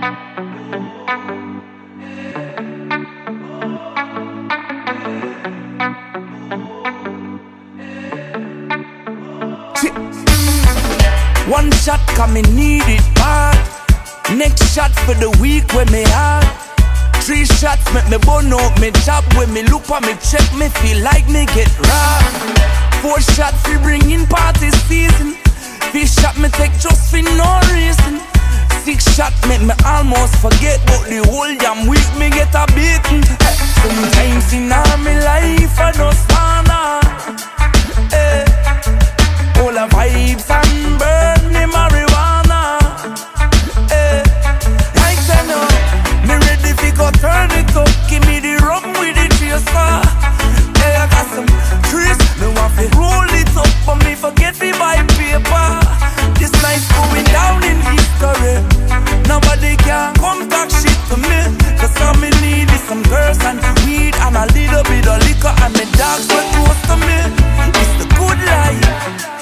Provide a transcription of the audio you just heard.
One shot cause me need it bad. Next shot for the week when me hard. 3 shots make me burn out me job. When me look at me check me feel like me get robbed. 4 shots we bring in party season. 5 shot me take just for no reason. 6 shot make me almost forget. But the whole damn week me get a beating. Sometimes in all my life I just wanna all the vibes and burn the marijuana. Right now, me ready fi go turn it up. Give me the rum with the chaser. I got some trees, me want fi roll it up, but me forget fi buy paper. This night's going down in history. Nobody can come talk shit to me. Cause all me need is some girls and weed and a little bit of liquor. And me dogs were close to me. It's the good life.